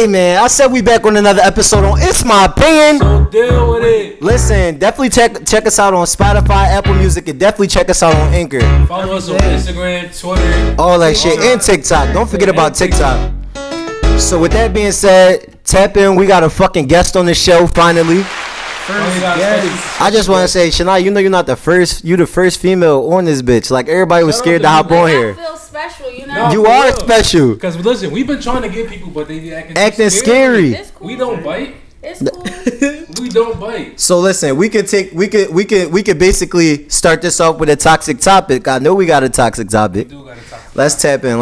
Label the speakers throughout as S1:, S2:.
S1: Hey man, I said we back on another episode on It's My Opinion.
S2: So deal with it.
S1: Listen, definitely check us out on Spotify, Apple Music, and definitely check us out on Anchor.
S2: Follow us on Instagram, Twitter,
S1: all that shit, and TikTok. Don't forget about TikTok. So with that being said, tap in. We got a fucking guest on the show finally. I just want to say, Shania, you know you're not the first. You the first female on this bitch. Like everybody was scared to hop on here.
S3: I feel special, you know.
S1: You are special.
S2: Because listen, we've been trying to get people, but they be
S1: acting scary.
S3: It's cool.
S2: We don't bite.
S3: It's cool.
S2: We don't bite.
S1: So listen, we could basically start this off with a toxic topic. I know we got a toxic topic.
S2: We do got a toxic
S1: Let's tap in.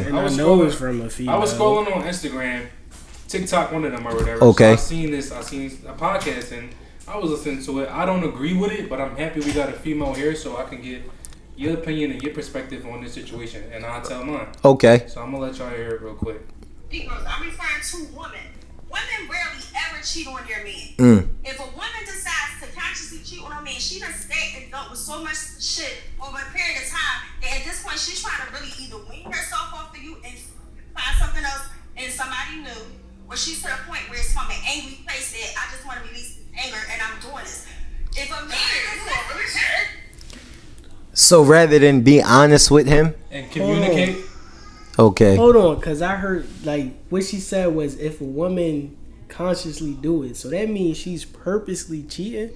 S4: And I know it's from a female.
S2: I was scrolling on Instagram, TikTok, one of them or whatever.
S1: Okay.
S2: So I seen a podcast and I was listening to it. I don't agree with it, but I'm happy we got a female here so I can get your opinion and your perspective on this situation, and I'll tell mine.
S1: Okay.
S2: So I'm gonna let y'all hear it real quick.
S5: I'm referring to women. Women rarely ever cheat on their men. If a woman decides to consciously cheat on a man, she done stayed and dealt with so much shit over a period of time that at this point she's trying to really either wean herself off of you and find something else and somebody new, or she's to the point where it's from an angry place that I just want to release anger and I'm doing this. If a man
S1: So rather than be honest with him
S2: and communicate.
S1: Okay.
S4: Hold on, because I heard like what she said was if a woman consciously do it, so that means she's purposely cheating.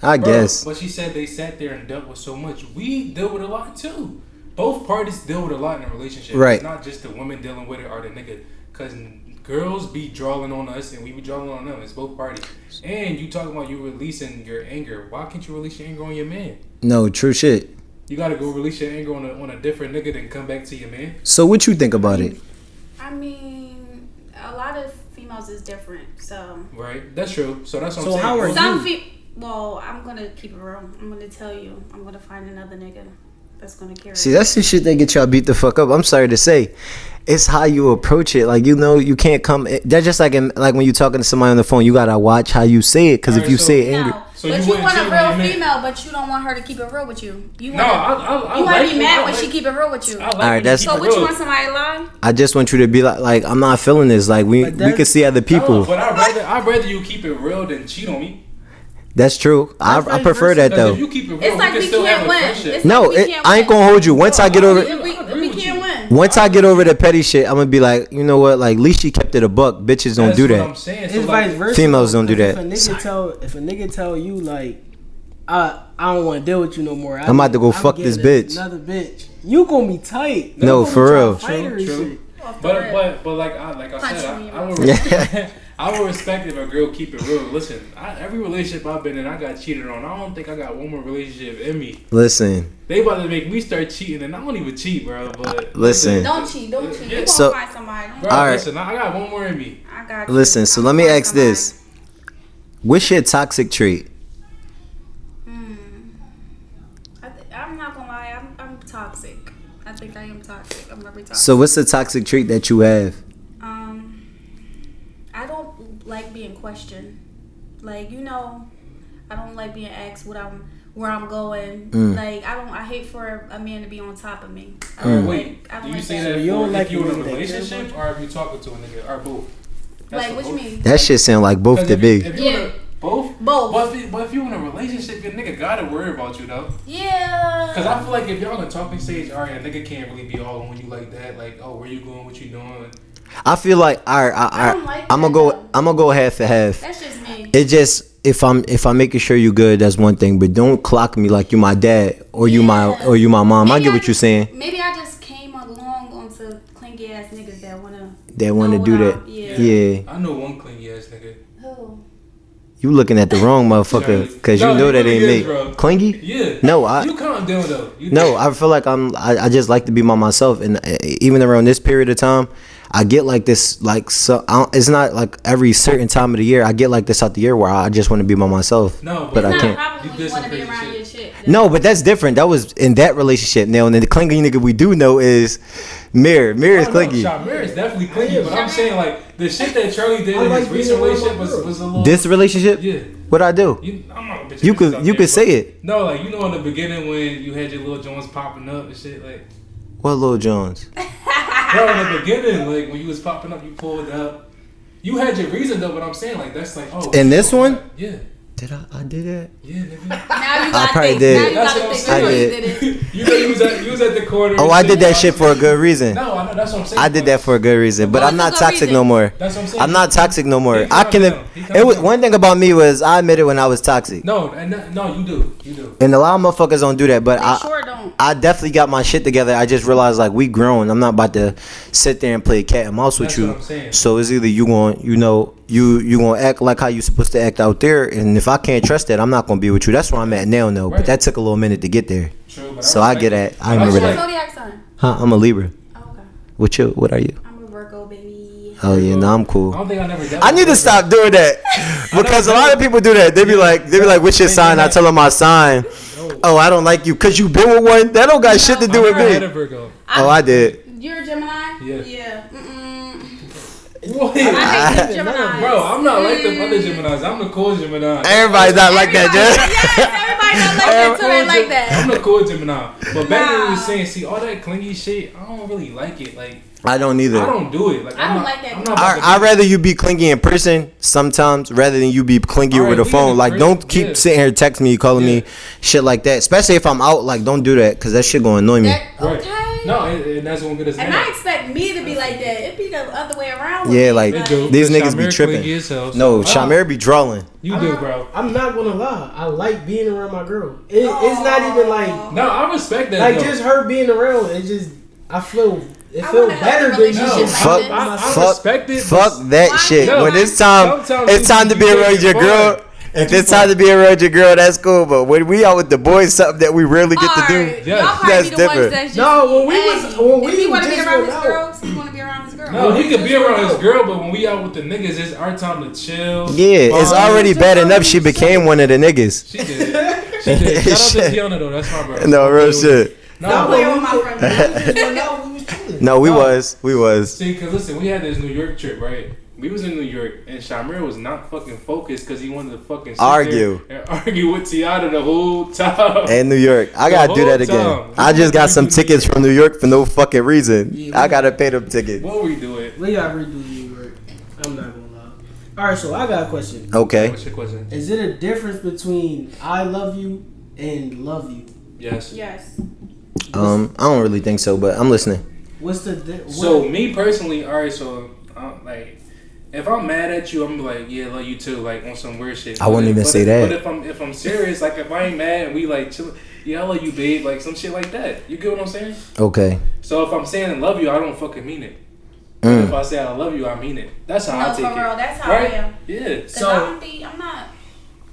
S1: I guess.
S2: But she said they sat there and dealt with so much. We deal with a lot too. Both parties deal with a lot in a relationship.
S1: Right.
S2: It's not just the woman dealing with it or the nigga. Because girls be drawing on us and we be drawing on them. It's both parties. And you talking about you releasing your anger. Why can't you release your anger on your man?
S1: No, true shit.
S2: You gotta go release your anger on a different nigga than come back to your man.
S1: So what you think about it?
S3: I mean, a lot of females is different, so.
S2: Right, that's true. So that's what
S4: So
S2: I'm saying.
S4: how are
S3: Some well, I'm gonna keep it real. I'm gonna tell you, I'm gonna find another nigga that's gonna carry.
S1: See, that's the shit that get y'all beat the fuck up. I'm sorry to say, it's how you approach it. Like, you know, you can't come. That's just like when you talking to somebody on the phone. You gotta watch how you say it, because if you say it angry.
S3: No, but you want a real female, but you don't want her to keep it real with you. You want to be mad when she keep it real with you.
S1: All right, that's
S3: so. What you want somebody to lie?
S1: I just want you to be like I'm not feeling this. Like we can see other people.
S2: But I'd rather you keep it real than cheat on me.
S1: That's true. I prefer that though.
S2: If you keep it real,
S3: it's like we can't win.
S1: No, I ain't gonna hold you. Once I get over,
S3: we can't win.
S1: Once I get over the petty shit, I'm gonna be like, you know what? Like, at least she kept it a buck. Bitches don't do that.
S2: I'm saying.
S4: It's vice versa.
S1: Females don't do that.
S4: If a nigga tell you like, I don't want to deal with you no more.
S1: I'm about to go fuck this bitch.
S4: Another bitch. You gonna be tight.
S1: No, for real.
S2: True. But like I said, I would respect if a girl keep it real. Listen, every relationship I've been in, I got cheated on. I don't think I got one more relationship in me.
S1: Listen.
S2: They about to make me start cheating, and I don't even cheat, bro. But
S1: listen.
S3: Don't cheat. You gonna find somebody.
S2: Bro,
S1: all right.
S2: Listen, I got one more in me.
S3: I got you.
S1: Listen, so let me ask this. What's your toxic trait?
S3: I'm not gonna lie. I'm toxic. I think I am toxic. I'm very toxic.
S1: So what's the toxic trait that you have?
S3: I don't like being questioned. Like, you know, I don't like being asked where I'm going. Like, I hate for a man to be on top of me.
S2: Wait, do you say that if you're in a relationship or if you're talking to a nigga or both?
S3: Like, what you mean?
S1: That shit sound like both the big.
S3: Yeah.
S2: Both? But if you're in a relationship, your nigga gotta worry about you though.
S3: Yeah.
S2: Because I feel like if y'all on the talking stage, alright, a nigga can't really be all on you like that. Like, oh, where you going? What you doing?
S1: I feel like I'm gonna go half and half.
S3: That's just me.
S1: It just if I'm making sure you good, that's one thing. But don't clock me like you my dad or you my mom.
S3: Maybe
S1: I get what you're saying.
S3: Maybe I just came along onto clingy ass niggas that wanna
S1: do that. Yeah.
S2: I know one clingy ass nigga.
S3: Who?
S1: You looking at the wrong motherfucker, because you know that ain't me.
S2: Bro.
S1: Clingy?
S2: Yeah.
S1: No,
S2: you calm down though.
S1: I feel like I just like to be by myself, and even around this period of time, I get like this, like, so it's not like every certain time of the year I get like this out the year where I just want to be by myself.
S2: No,
S1: but I can't.
S3: Probably you want to be around your chick.
S1: No, but that's different. That was in that relationship. Now, and then the clingy nigga we do know is Mirror. Mirror is clingy.
S2: Mirror is definitely clingy, but I'm saying like the shit that Charlie did in his recent relationship was a little.
S1: This relationship?
S2: Yeah.
S1: What'd I do? You could say it.
S2: No, like, you know, in the beginning when you had your little Jones popping up and shit, like.
S1: What Lil Jones?
S2: Bro, in the beginning, like when you was popping up, you pulled up. You had your reason though, but I'm saying like that's like
S1: In this one?
S2: Yeah.
S1: Did I did that?
S2: Yeah, nigga.
S3: Now you
S1: I
S3: got
S1: probably
S3: think.
S1: did.
S3: Now you
S2: That's
S3: gotta
S2: what I'm
S3: think.
S2: saying.
S1: I did.
S3: You did it.
S2: You know you was at the corner.
S1: Oh, I did that shit for a good reason.
S2: No, I know that's what I'm saying.
S1: I did that for a good reason, but
S3: What's
S1: I'm
S3: a
S1: not
S3: good
S1: toxic
S3: reason?
S1: no more.
S2: That's what I'm saying.
S1: I'm not toxic no more.
S2: He
S1: I
S2: calmed
S1: can.
S2: down. He calmed
S1: It was
S2: down.
S1: one thing about me was I admitted when I was toxic,
S2: No, you do. You do.
S1: and a lot of motherfuckers don't do that. But
S3: They sure don't.
S1: I definitely got my shit together. I just realized like we grown. I'm not about to sit there and play cat and mouse with
S2: That's
S1: you.
S2: what I'm saying.
S1: So it's either you going, you gonna act like how you supposed to act out there, and if I can't trust that, I'm not gonna be with you. That's where I'm at now, though. But
S2: Right.
S1: that took a little minute to get there.
S2: True, but
S1: So I get
S2: respect
S1: that. I remember
S3: What's
S1: that.
S3: your zodiac sign?
S1: Huh? I'm a Libra.
S3: Oh, okay.
S1: What are you?
S3: I'm a Virgo, baby.
S1: Oh yeah, no, I'm cool.
S2: I don't think I never did.
S1: I need to stop doing that because a lot of people do that. They be like, what's your sign? I tell them my sign. Oh, I don't like you because you been with one. That don't got shit to do with
S2: I had a
S1: me.
S2: Virgo.
S1: Oh, I did.
S3: You're a Gemini?
S2: Yeah.
S3: Yeah.
S2: What?
S3: I hate Gemini.
S2: Bro, I'm not like the other Geminis. I'm the cool Gemini.
S1: Everybody's not like that,
S3: Yes, everybody not like that until they like that.
S2: I'm the cool Gemini. But back when we was saying, see, all that clingy shit, I don't really like it. Like,
S1: I don't either.
S2: I don't do it. Like,
S3: I don't like that.
S2: I'm not about to
S1: I'd rather you be clingy in person sometimes rather than you be clingy
S2: All right,
S1: with a
S2: we in
S1: phone.
S2: the
S1: Like,
S2: crib,
S1: don't keep
S2: yeah.
S1: sitting here texting me, calling me, shit like that. Especially if I'm out. Like, don't do that because that shit gonna annoy me.
S2: Right.
S3: Okay.
S2: No, and that's gonna get us
S3: And
S2: mad.
S3: I expect me to be like that. It be the other way around. with
S1: Yeah,
S3: me.
S1: like
S2: It do.
S1: these niggas be
S2: Shamir
S1: tripping.
S2: clingy as hell, so-
S1: No, Shamir be drawing.
S2: You do, bro.
S4: I'm not gonna lie. I like being around my girl. It's not even like
S2: No, I respect that.
S4: like
S2: though.
S4: just her being around. It just I feel it
S3: I
S4: feels
S3: want a
S4: better
S3: healthy
S4: than
S3: relationship
S4: just
S1: Fuck,
S3: like this.
S2: I respect it.
S1: fuck that
S3: Why?
S1: shit.
S3: No.
S1: When it's time,
S2: Sometimes
S1: it's time to
S2: you
S1: be
S2: take
S1: around
S2: it
S1: your
S2: far.
S1: girl. If it's time to be around your girl, that's cool. But when we out with the boys, something that we rarely get to do.
S3: Alright,
S2: Yeah.
S3: y'all probably
S1: That's
S3: be the ones
S1: different.
S3: that's just
S4: No, when we was-
S3: edgy.
S4: when we
S3: if he want to be
S4: just
S3: around
S4: went
S3: his
S4: out.
S3: girls, he want to be around his girl.
S2: No, he could be
S4: just
S2: around his
S4: out.
S2: girl, but when we out with the niggas, it's our time to chill.
S1: Yeah, it's
S2: bond.
S1: already
S4: just
S1: bad
S4: how
S1: enough
S4: you
S1: she
S4: say
S1: became one of the niggas.
S2: She did. She did. Shout out to Tiana though. That's my bro.
S1: No, real shit.
S2: No,
S3: Play with my friend.
S4: we was chilling.
S1: No, we was.
S2: see, cause listen, we had this New York trip, right? We was in New York, and Shamir was not fucking focused because he wanted to fucking sit
S1: Argue.
S2: there and argue with Tiana the whole time.
S1: In New York. I gotta do that again.
S2: whole time.
S1: I just got some tickets from New York for no fucking reason. I gotta pay them tickets.
S2: What we doing?
S4: We gotta redo New York. I'm not gonna lie. All right, so I got a question.
S1: Okay.
S2: What's your question?
S4: Is it a difference between I love you and love you?
S2: Yes.
S3: Yes.
S1: I don't really think so, but I'm listening.
S4: What's the
S2: So me personally, all right. So like, if I'm mad at you, I'm like, yeah, love you too, like on some weird shit.
S1: I wouldn't even say that.
S2: But if I'm serious, like if I ain't mad and we like chill, yeah, I love you, babe, like some shit like that. You get what I'm saying?
S1: Okay.
S2: So if I'm saying I love you, I don't fucking mean it. But if I say I love you, I mean it. That's how I
S3: No,
S2: take
S3: for
S2: it.
S3: real, that's how
S2: right?
S3: I am.
S2: Yeah.
S3: Cause
S4: So-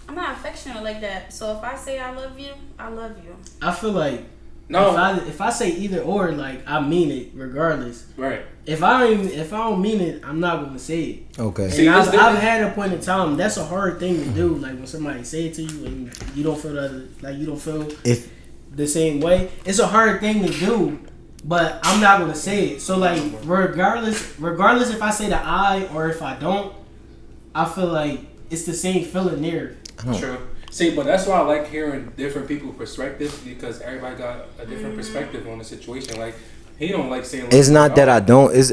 S3: I'm not affectionate like that. So if I say I love you, I love you.
S4: I feel like
S2: No.
S4: if I say either or, like I mean it regardless.
S2: Right.
S4: If I don't mean it, I'm not gonna say it.
S1: Okay.
S2: See,
S4: And
S2: this-
S4: I've had a point in time. That's a hard thing to do. Like when somebody say it to you and you don't feel you don't feel
S1: If
S4: the same way. It's a hard thing to do, but I'm not gonna say it. So like regardless if I say the I or if I don't, I feel like it's the same feeling there.
S2: True. See, but that's why I like hearing different people's perspectives because everybody got a different perspective on the situation. Like he don't like saying.
S1: it's not that I don't. It's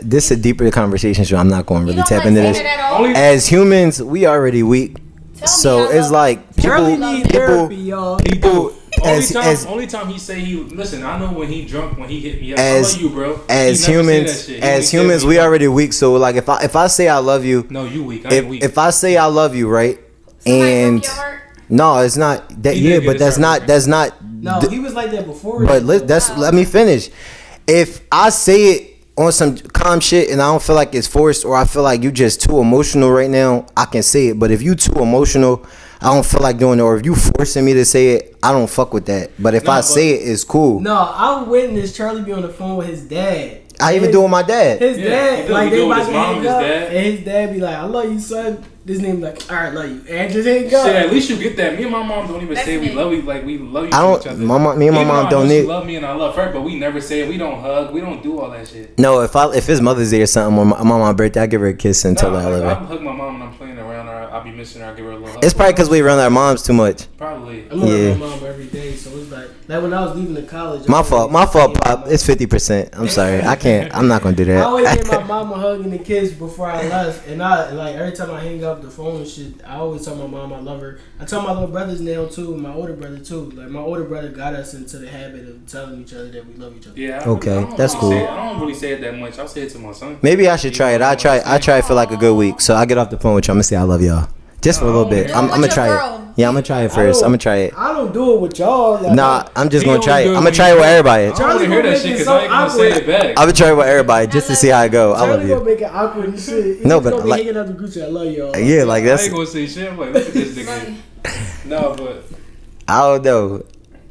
S1: this is a deeper conversation, so I'm not going to
S3: You
S1: really
S3: don't
S1: tap
S3: like
S1: into
S3: saying
S1: this.
S3: it at all?
S2: Only
S1: As humans, we already weak.
S3: Tell
S1: So
S3: me I
S1: it's
S3: love
S1: like
S4: Charlie
S1: people,
S4: need therapy, y'all.
S1: people,
S2: only time he say he listen. I know when he drunk when he hit me up.
S1: As-
S2: I love you, bro.
S1: as
S2: He never say that
S1: humans,
S2: shit. He
S1: as
S2: only said
S1: humans,
S2: me.
S1: we already weak. So like, if I say I love you,
S2: No, you weak. I ain't weak.
S1: if I say I love you, right,
S3: Somebody
S1: and
S3: broke your heart?
S1: no, it's not that.
S2: He
S1: Yeah,
S2: did get
S1: but
S2: his
S1: that's
S2: heart
S1: not.
S2: broken.
S1: That's not.
S4: No, he was like that before.
S1: But let me finish. If I say it on some calm shit and I don't feel like it's forced or I feel like you just too emotional right now, I can say it. But if you too emotional, I don't feel like doing it. Or if you forcing me to say it, I don't fuck with that. But if I say it, it's cool.
S4: No, I witnessed Charlie be on the phone with his dad.
S1: I even do it with my dad.
S4: His
S2: Yeah, he
S4: dad,
S2: do.
S4: like
S2: He
S4: they
S2: do with
S4: about
S2: his
S4: to
S2: mom
S4: hang
S2: and his
S4: up,
S2: dad.
S4: and his dad be like, "I love you, son." This nigga like, alright, love you. And just ain't go.
S2: Shit, at least you get that. Me and my mom don't even say we love you. Like, we love you.
S1: I don't. Me and my mom don't need.
S2: She love me and I love her, but we never say it. We don't hug. We don't do all that shit.
S1: No, if it's Mother's Day or something, or my mom's birthday, I give her a kiss and tell her I love her.
S2: I hug my mom when I'm playing around her. I'll be missing her. I give her a little hug.
S1: It's probably because we run our moms too much.
S2: Probably.
S4: I'm around my mom every day, so it's like when I was leaving the college.
S1: My fault, Pop. It's 50%. I'm sorry. I can't. I'm not gonna do that.
S4: I always gave my mom a hug and a kiss before I left, and I like every time I hang up the phone and shit, I always tell my mom I love her. I tell my little brothers now too, my older brother too. Like my older brother got us into the habit of telling each other that we love each other.
S2: Yeah.
S1: Okay, that's cool.
S2: I don't really say it that much. I'll say it to my son.
S1: Maybe I should try it. I try it for like a good week. So I get off the phone with you. I'm gonna say I love y'all. Just for a little bit. I'm gonna try it. Yeah, I'm gonna try it first. I'm gonna try it.
S4: I don't do it with y'all. Like,
S1: nah, I'm just gonna try it. I'm gonna try it with everybody.
S2: I don't want to hear that shit because I ain't gonna say it back.
S1: I'm gonna try it with everybody just to see how it go. I love
S4: you. Gonna make it awkward and shit.
S1: No, but like,
S4: hanging up the group chat. I love y'all.
S1: Yeah, like that's.
S2: I ain't gonna say shit. I'm like, look at this nigga. No, but
S1: I don't know.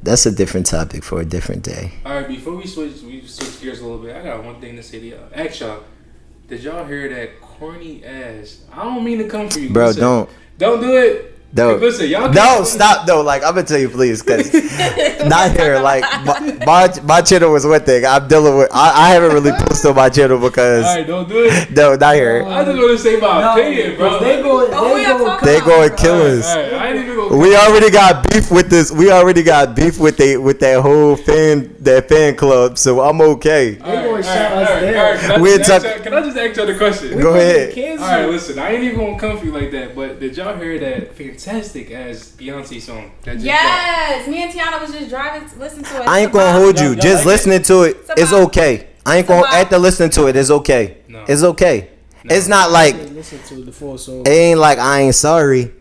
S1: That's a different topic for a different day.
S2: All right, before we switch gears a little bit. I got one thing to say to y'all. Ask y'all, did y'all hear that corny ass? I don't mean to come for you,
S1: bro.
S2: Listen,
S1: don't
S2: do it.
S1: No,
S2: hey, listen, y'all.
S1: No, stop. No, like I'm gonna tell you, please, because not here. Like my channel was one thing. I'm dealing with. I haven't really posted on my channel because.
S2: All right, don't do it.
S1: No, not here.
S2: I just want to say my opinion, bro.
S4: They go
S1: and kill us.
S2: All right, I ain't even gonna.
S1: We already got beef with this. We already got beef with that whole fan club. So I'm okay.
S4: They gonna shout us down.
S2: Can I just ask y'all the question?
S1: Go ahead.
S2: All right, listen. I ain't even gonna come for you like that. But did y'all hear that fantastic ass Beyonce song?
S3: Yes, me and Tiana was just driving, listening to it.
S1: I ain't gonna hold you. Just listening to it is okay. I ain't gonna after listening to it. It's okay.
S2: No.
S1: It's okay. No. It's not like it ain't like I ain't sorry,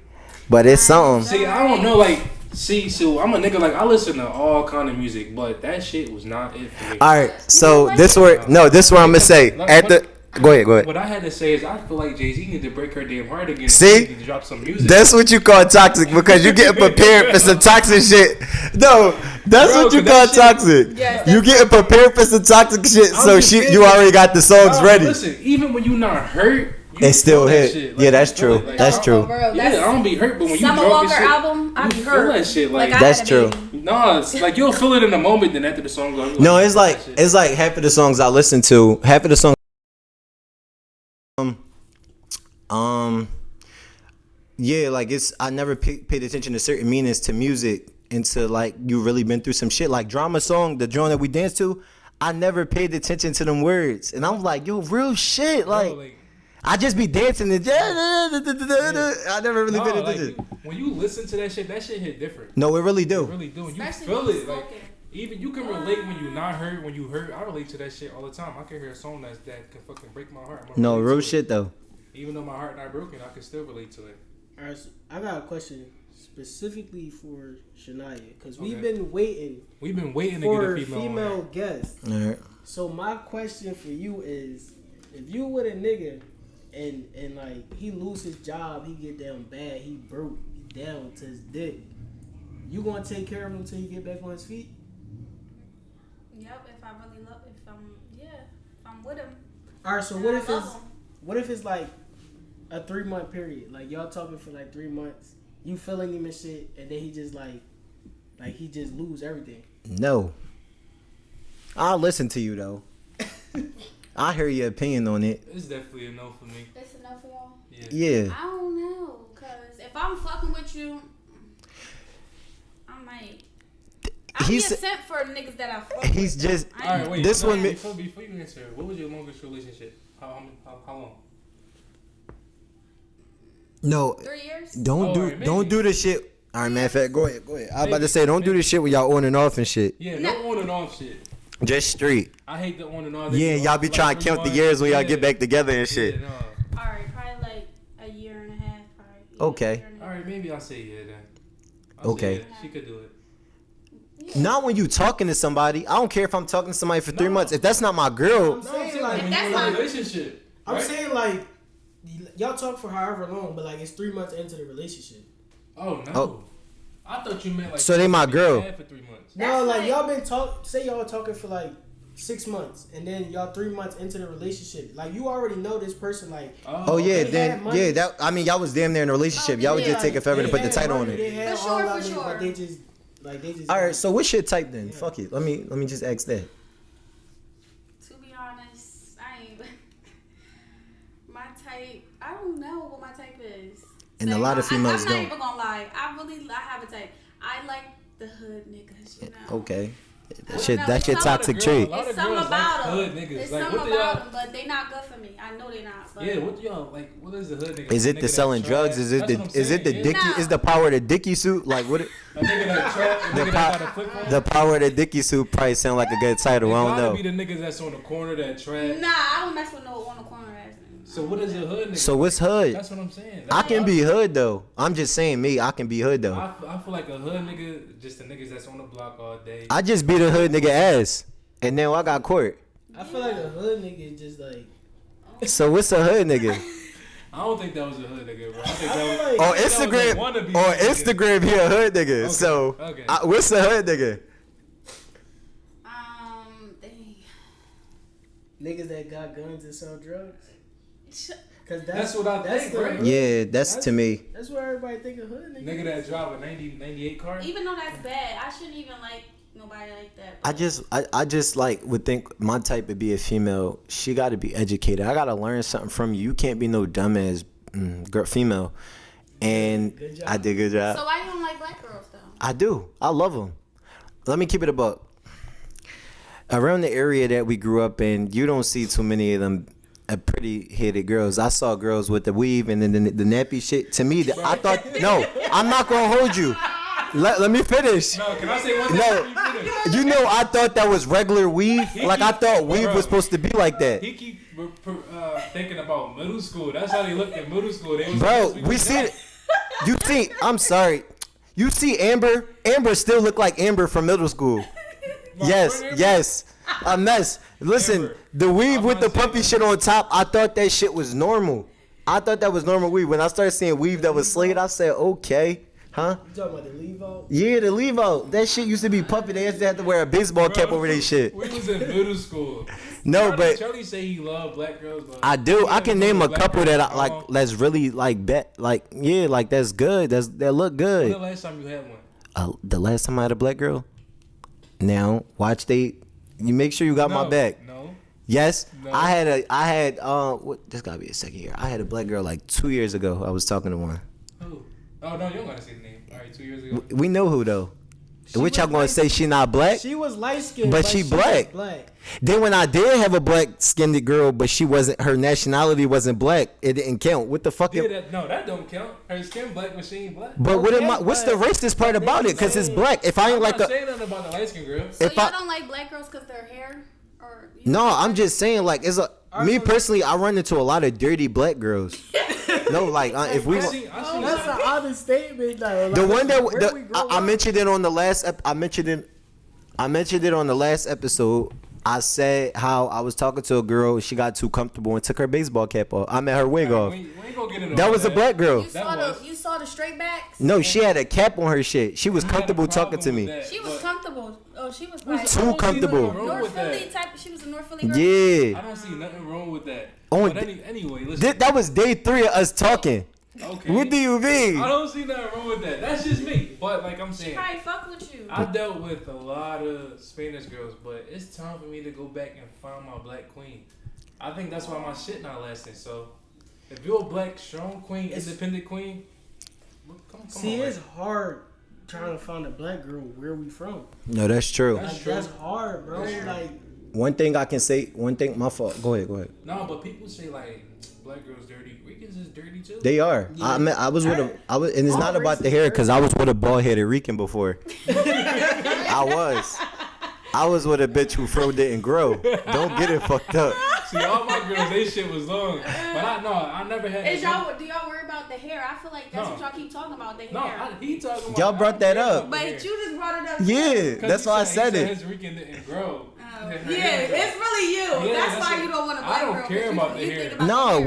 S1: but it's something.
S2: See, I don't know. Like, so I'm a nigga. Like, I listen to all kind of music, but that shit was not it for me.
S1: All right, so this where I'm gonna say at the. Go ahead.
S2: What I had to say is I feel like Jay-Z need to break her damn heart again.
S1: See?
S2: To drop some music.
S1: That's what you call toxic because you getting prepared for some toxic shit. No, that's what you call toxic. Yes, you getting prepared for some toxic shit, so you already got the songs ready.
S2: Listen, even when you not hurt,
S1: it still hit. Like, yeah, that's true. That's true.
S3: Bro,
S2: yeah, I don't be hurt, but when you
S3: drop
S2: Walker
S3: shit, album, I be hurt.
S2: Feel that shit. Like
S1: that's true.
S2: No, it's like you'll feel it in the moment. Then after the song goes.
S1: No, it's like half of the songs I listen to, half of the songs. Yeah, like I never paid attention to certain meanings to music until like you really been through some shit. Like Drama Song, the joint that we danced to, I never paid attention to them words, and I was like, yo, real shit. Like I just be dancing and I never really paid attention.
S2: Like, when you listen to that shit hit different.
S1: No, it really do.
S2: It really do. And you feel it. Like even you can relate when you not hurt. When you hurt, I relate to that shit all the time. I can hear a song that can fucking break my heart.
S1: No, real shit though.
S2: Even though my heart not broken, I can still relate to it.
S4: Alright, so I got a question specifically for Shania because we've been waiting.
S2: We've been waiting
S4: for
S2: to get a female
S4: guest.
S1: Alright.
S4: So my question for you is, if you with a nigga and like he lose his job, he get down bad, he broke, he down to his dick, you gonna take care of him until he get back on his feet?
S3: Yep. If I really love, if I'm with him.
S4: Alright, so what if it's like a 3-month period? Like y'all talking for like 3 months, you feeling him and shit, and then he just like he just lose everything.
S1: No. I'll listen to you though. I hear your opinion on it.
S2: It's definitely a no for me.
S3: It's a no for y'all?
S1: Yeah.
S3: I don't know, cause if I'm fucking with you, I might. I be a simp for niggas that I fuck with.
S1: He's just.
S2: Alright, wait.
S1: This one.
S2: Before you answer, what was your longest relationship? How long?
S1: No.
S3: 3 years.
S1: Don't do the shit. All right, man. Fact, go ahead. I was about to say, don't do this shit when y'all on and off and shit.
S2: Yeah, no on and off shit.
S1: Just street.
S2: I hate the on and off.
S1: Yeah, y'all be trying to count the years when y'all get back together and shit.
S2: Yeah, no.
S3: All right, probably like a year and a half.
S1: Okay.
S2: All right, maybe I'll say yeah then.
S1: Okay.
S2: She could do it.
S3: Yeah.
S1: Not when you talking to somebody. I don't care if I'm talking to somebody for 3 months. If that's not my girl.
S4: I'm saying
S2: like when you're in a relationship.
S4: I'm saying like y'all talk for however long, but like it's 3 months into the relationship.
S2: Oh no. Oh. I thought you meant like.
S1: So they my girl.
S2: For 3 months.
S4: No, like y'all been say y'all talking for like 6 months, and then y'all 3 months into the relationship, like you already know this person, like
S1: oh yeah, then yeah, that I mean y'all was damn near in a relationship. Y'all was just taking forever to put the title on it.
S3: For sure.
S4: But they just
S1: all right. So what's your type then? Yeah. Fuck it. Let me just ask that.
S3: To be honest, I ain't my type. I don't know what my type is.
S1: And a lot of females don't.
S3: I'm not even gonna lie. I have a type. I like the hood niggas. You know.
S1: Okay. That's your toxic trait.
S3: It's something about them.
S2: Hood niggas.
S3: It's
S2: like,
S3: something about them, but they not good for me. I know they not. But
S2: yeah, what y'all like? What is the hood nigga?
S1: Is it the selling drugs? Is it the Dickie? Nah. Is the power of the Dickie suit? Like what? The power of the Dickie suit probably sound like a good title. I don't know.
S2: Be the niggas that's on the corner that trap.
S3: Nah, I don't mess with no on the corner ass.
S2: So what is a hood nigga?
S1: So what's hood?
S2: That's what I'm saying.
S1: I can be hood though. I'm just saying me. I can be hood though.
S2: I feel like a hood nigga, just the niggas that's on the block all day.
S1: I just be the hood nigga ass, and then I got court.
S4: I feel like a hood nigga is just like.
S1: So what's a hood nigga?
S2: I don't think that was a hood nigga, bro. I think that was,
S1: on Instagram, he a hood nigga. Okay. So what's a hood nigga?
S3: Dang.
S4: Niggas that got guns and sell drugs.
S2: Cause that's what I think, right?
S1: Yeah, that's to me.
S4: That's what everybody think of hood nigga.
S2: Nigga that drive a 98 car.
S3: Even though that's bad, I shouldn't even like nobody like that.
S1: I just like would think my type would be a female. She got to be educated. I got to learn something from you. You can't be no dumbass girl, female. And I did a good job.
S3: So why you don't like black girls though?
S1: I do. I love them. Let me keep it a buck. Around the area that we grew up in, you don't see too many of them. Pretty headed girls. I saw girls with the weave and then the nappy shit. To me, I thought, no, I'm not gonna hold you. Let me finish.
S2: No, can I say one thing?
S1: No, you know, I thought that was regular weave. I thought weave was supposed to be like that.
S2: He keep thinking about middle school. That's how they looked at middle school. They was
S1: bro, we see it. You see, I'm sorry. You see Amber. Amber still look like Amber from middle school. Yes. A mess. Listen, Amber, the weave with the puppy shit on top, I thought that shit was normal. I thought that was normal weave. When I started seeing weave that was slayed, I said, okay. Huh?
S4: You talking about the leave out?
S1: Yeah, the leave out. That shit used to be puppy. They used to have to wear a baseball cap over their shit.
S2: We was in middle school.
S1: No, but
S2: Charlie say he loved black girls. But
S1: I do. I can name a couple that I like. That's really like like that's good. That look good.
S2: When the last time you had one?
S1: The last time I had a black girl. Now watch you make sure you got my back.
S2: No.
S1: Yes. No. I had what? This gotta be a second year. I had a black girl like 2 years ago. I was talking to one.
S2: Who? Oh no, you don't gotta say the name. All right, 2 years ago.
S1: We know who though. Which y'all gonna say she not black?
S4: She was light skinned,
S1: but she black. Then when I did have a black skinned girl, but she wasn't, her nationality wasn't black, it didn't count. What the fuck?
S2: That don't count. Her skin black, but she ain't black.
S1: But what's the racist part about it? Cause it's black. If I ain't like
S2: not saying nothing about the light skinned girl.
S3: So y'all don't like black girls cause their hair? Or
S1: no, I'm just saying like me personally, I run into a lot of dirty black girls. No, like if we.
S4: That's an honest statement, though. Like,
S1: the one that I mentioned it on the last. I mentioned it on the last episode. I said how I was talking to a girl. She got too comfortable and took her baseball cap off. I met her wig off.
S2: We ain't gonna get into
S1: that was a black girl.
S3: You saw the straight backs?
S1: No, she had a cap on her shit. She was comfortable talking to me.
S3: She was comfortable. Oh, she was like
S1: too comfortable.
S3: North Philly type. She was a North Philly girl.
S1: Yeah.
S2: I don't see nothing wrong with that.
S1: But
S2: anyway, listen.
S1: That was day 3 of us talking.
S2: Okay.
S1: What do you mean?
S2: I don't see nothing wrong with that. That's just me. But like I'm saying,
S3: she probably fuck with you.
S2: I dealt with a lot of Spanish girls, but it's time for me to go back and find my black queen. I think that's why my shit not lasting. So if you're a black strong queen, independent queen, come
S4: see,
S2: on,
S4: it's hard trying to find a black girl where we from.
S1: No, that's true.
S4: That's hard, bro. Like
S1: one thing I can say. My fault. Go ahead.
S2: No, but people say like black girls dirty. Ricans is dirty too.
S1: They are. Yeah. I was, and it's not about the hair because I was with a bald headed Rican before. I was with a bitch who fro didn't grow. Don't get it fucked up.
S2: See, all my girls, they shit was long. But I never had.
S3: Do y'all worry about the hair? I feel like that's what y'all keep talking about, the hair.
S2: No, he talking about.
S1: Y'all brought that up.
S3: But you just brought it up.
S1: Yeah, that's why I said it.
S2: His Rican didn't grow.
S3: Yeah, it's really you. That's why you don't want a black girl.
S2: I don't care about the hair.
S1: No,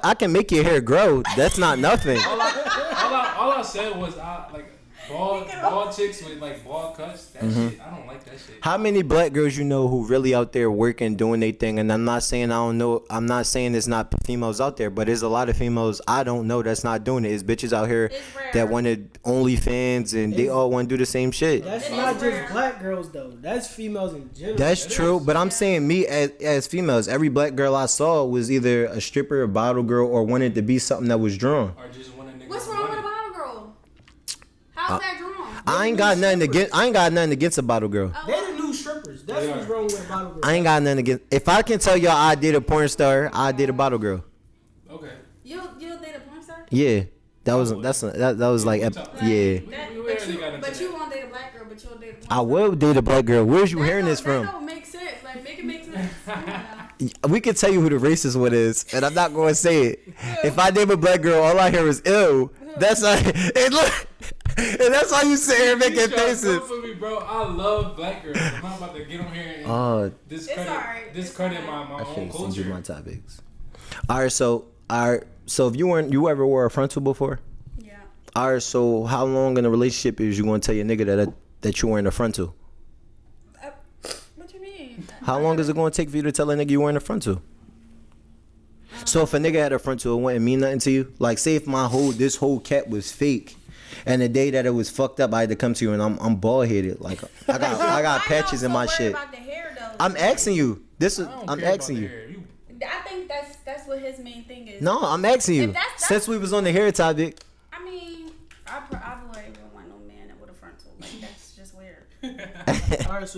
S1: I can make your hair grow. That's not nothing.
S2: all I said was bald chicks with like bald cuts. That shit, I don't like that shit.
S1: How many black girls you know who really out there working, doing their thing? And I'm not saying I don't know. I'm not saying there's not females out there, but there's a lot of females I don't know that's not doing it. It's bitches out here that wanted OnlyFans and they all want to do the same shit.
S4: That's not just black girls though. That's females in general.
S1: That's true, but I'm saying me as females. Every black girl I saw was either a stripper, a bottle girl, or wanted to be something that was drawn.
S2: Or just want a nigga.
S3: What's wrong with a bottle girl? How's that drawn?
S1: I ain't got nothing against a bottle girl.
S4: They the new strippers. That's what's wrong with bottle girls.
S1: I ain't got nothing against. If I can tell y'all I did a porn star, I did a bottle girl.
S2: Okay.
S3: You'll date a porn star?
S1: Yeah, that was like yeah.
S3: But you won't date a black girl, but you'll date a porn star.
S1: I will date a black girl. Where's you hearing this
S3: That
S1: from?
S3: don't make sense. Like, make it make sense. Come on now.
S1: We can tell you who the racist one is, and I'm not going to say it. If I name a black girl, all I hear is ew. That's how. And look, and that's how you sit here making faces.
S2: For me, bro. I love black girls. I'm not about to get on here and discredit my own culture.
S1: My topics. All right, so if you ever wore a frontal before?
S3: Yeah.
S1: All right, so how long in a relationship is you going to tell your nigga that you wearing a frontal?
S3: What you mean?
S1: How long is it going to take for you to tell a nigga you wearing a frontal? So if a nigga had a frontal, it wouldn't mean nothing to you. Like, say if this whole cap was fake, and the day that it was fucked up, I had to come to you and I'm bald headed. Like I got patches in my shit.
S3: About the hair, though.
S1: I'm asking you. I'm asking you.
S3: I think that's what his main thing is.
S1: No, I'm asking you. Since we was on the hair topic.
S3: I mean, I wouldn't even want no man with a frontal. Like, that's just weird.
S4: Alright,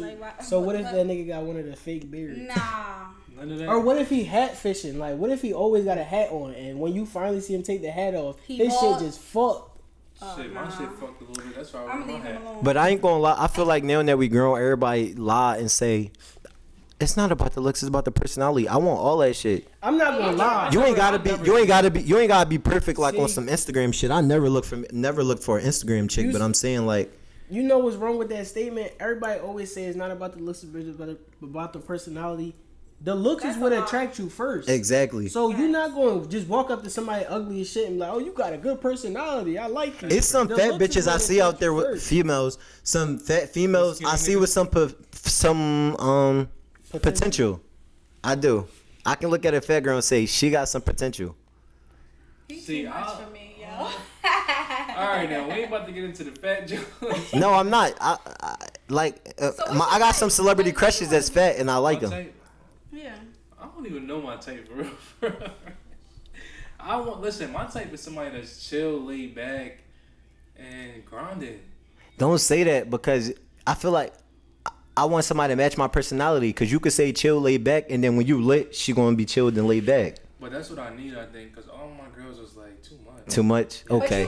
S4: so what if that nigga got one of the fake beards?
S3: Nah.
S2: None of that.
S4: Or what if he hat fishing? Like, what if he always got a hat on, and when you finally see him take the hat off, his shit just fucked.
S2: Shit, my shit fucked a little bit. That's why
S3: I'm leaving him alone.
S1: But I ain't gonna lie. I feel like now that we grown, everybody lie and say it's not about the looks. It's about the personality. I want all that shit.
S4: I'm not gonna lie.
S1: You ain't gotta be perfect like on some Instagram shit. I never looked for an Instagram chick, but I'm saying like.
S4: You know what's wrong with that statement? Everybody always say it's not about the looks, but about the personality. The looks is what attract you first.
S1: Exactly.
S4: So you're not going to just walk up to somebody ugly as shit and be like, oh, you got a good personality. I like you.
S1: It's some fat bitches I see out there with females. Some fat females I see with some potential. I do. I can look at a fat girl and say she got some potential.
S3: He's too much for me, yo.
S2: All right, now we ain't about to get into the fat joke.
S1: No, I'm not. I got some celebrity crushes that's fat and I like them.
S3: Yeah.
S2: I don't even know my type, bro. Listen, my type is somebody that's chill, laid back, and grinding.
S1: Don't say that because I feel like I want somebody to match my personality. Because you could say chill, laid back, and then when you lit, she gonna be chilled and laid back.
S2: But that's what I need, I think, because all my girls was like too much.
S1: Too much? Okay.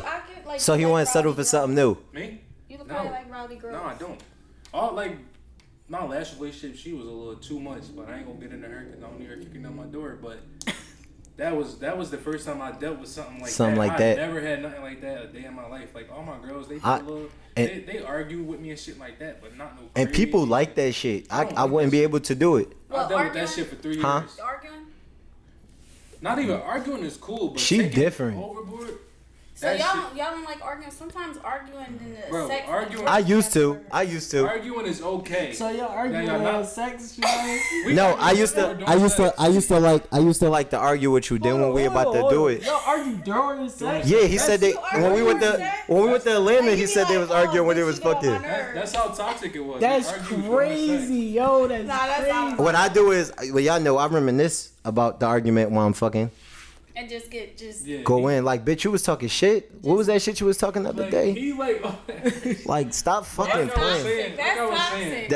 S1: So he want to settle for something new.
S2: Me?
S3: You look like rowdy girls.
S2: No, I don't. All like. My last relationship, she was a little too much, but I ain't gonna get into her because I don't need her kicking down my door. But that was the first time I dealt with something like that. I never had nothing like that a day in my life. Like all my girls, they argue with me and shit like that, but not no. Crazy
S1: and people like that shit. I wouldn't be able to do it.
S2: I dealt with that shit for 3 years.
S3: Arguing?
S2: Not even arguing is cool, but
S1: she different.
S2: Overboard.
S3: So y'all don't like arguing? Sometimes arguing in the sex.
S2: Arguing.
S1: I used to.
S2: Arguing is okay.
S4: So y'all arguing on sex?
S1: No, I used to like to argue with you. Then when we about to do it,
S4: y'all argue during sex?
S1: Yeah, he said when we went to Atlanta, he said they was arguing when they was fucking.
S2: That's how toxic it was.
S4: That's crazy, yo. That's crazy.
S1: What I do is, well, y'all know I reminisce about the argument while I'm fucking.
S3: And just
S1: go in like, bitch, you was talking shit. What was that shit you was talking the other day?
S2: He
S1: like stop fucking playing.
S3: That's toxic.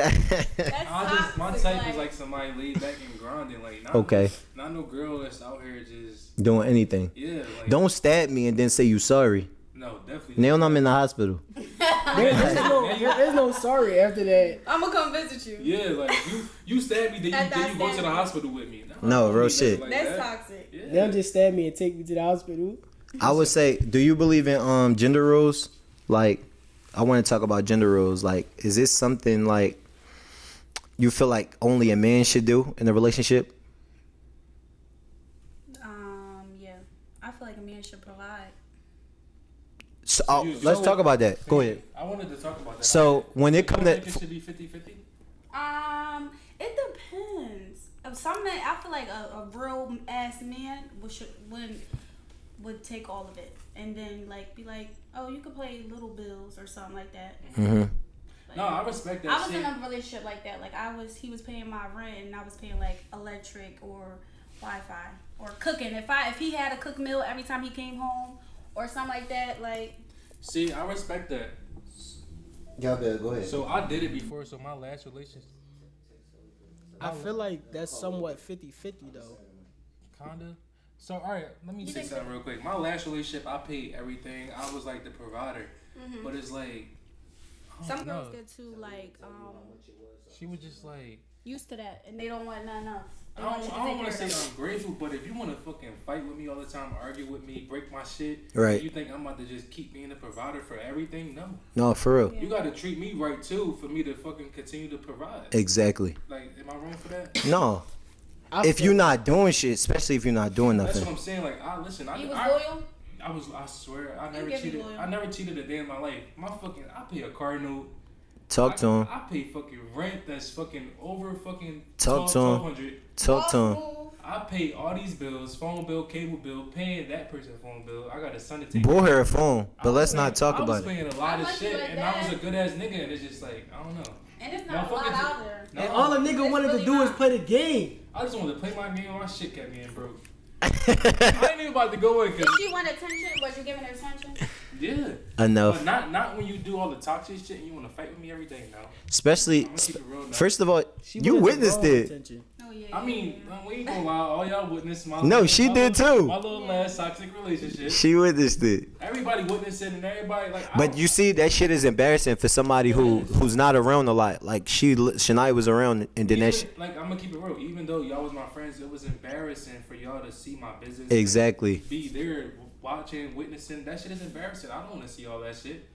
S2: My type is like somebody laid back and grinding. Like not no girl that's out here just
S1: doing anything.
S2: Yeah. Like,
S1: don't stab me and then say you sorry.
S2: No, definitely.
S1: Now I'm in the hospital.
S4: There's no sorry after that.
S3: I'm gonna come visit you.
S2: Yeah, like you stab me, then you go to the hospital with me.
S1: No, real shit.
S3: Like that's toxic.
S2: Yeah.
S4: They'll just stab me and take me to the hospital.
S1: I would say, do you believe in gender roles? Like, I want to talk about gender roles. Like, is this something like you feel like only a man should do in a relationship?
S3: Yeah. I feel like a man should provide.
S1: So, let's talk about that. Go ahead.
S2: I wanted to talk about that.
S1: So when it comes to,
S2: it should be 50-50.
S3: It depends. If some men, I feel like a real ass man would take all of it and then like be like, oh, you could play little bills or something like that.
S1: Mm-hmm.
S3: Like,
S2: no, I respect that.
S3: I was in a relationship like that. Like he was paying my rent and I was paying like electric or Wi-Fi or cooking. If he had a cook meal every time he came home or something like that, like.
S2: See, I respect that.
S1: Yeah, go ahead.
S2: So I did it before. So my last relationship.
S4: I feel like that's somewhat 50-50 though.
S2: Kinda. So all right, let me say something real quick. My last relationship, I paid everything. I was like the provider, but it's like
S3: Some girls get too like
S2: she was just like
S3: used to that and they don't want nothing else.
S2: I don't want to say I'm grateful, but if you want to fucking fight with me all the time, argue with me, break my shit,
S1: right?
S2: You think I'm about to just keep being the provider for everything?
S1: No, for real.
S2: You got to treat me right too for me to fucking continue to provide.
S1: Exactly.
S2: Like, am I wrong for that?
S1: No. If you're not doing shit, especially if you're not doing nothing.
S2: That's what I'm saying. Like, I was
S3: loyal.
S2: I swear, I never cheated a day in my life. I pay a car note.
S1: Talk to him.
S2: I pay fucking rent that's fucking over fucking
S1: Talk to him.
S2: $1,200.
S1: Talk to him.
S2: I pay all these bills, phone bill, cable bill, paying that person's phone bill. I got a son to take.
S1: Bought her a phone, but let's not talk about it.
S2: I was paying a lot of shit, and I was a good ass nigga, and it's just like, I don't know.
S3: And it's not a lot out there.
S4: And all a nigga wanted to do is play the game.
S2: I just wanted to play my game. My shit kept me in broke. I ain't even about to go in.
S3: Did she want attention? Was you giving her attention?
S2: Yeah.
S1: Enough.
S2: But not when you do all the toxic shit and you want to fight with me every day now.
S1: Especially, first of all, you witnessed it.
S3: Oh, yeah,
S2: I mean, we ain't gonna lie. All y'all witnessed my
S1: she did too.
S2: My little last toxic relationship.
S1: She witnessed it.
S2: Everybody witnessed it, and everybody like.
S1: But you see, that shit is embarrassing for somebody who's not around a lot. Like Shania was around, and then that shit.
S2: Like, I'm gonna keep it real. Even though y'all was my friends, it was embarrassing for y'all to see my business.
S1: Exactly.
S2: Be there, watching, witnessing. That shit is embarrassing. I don't want to see all that shit.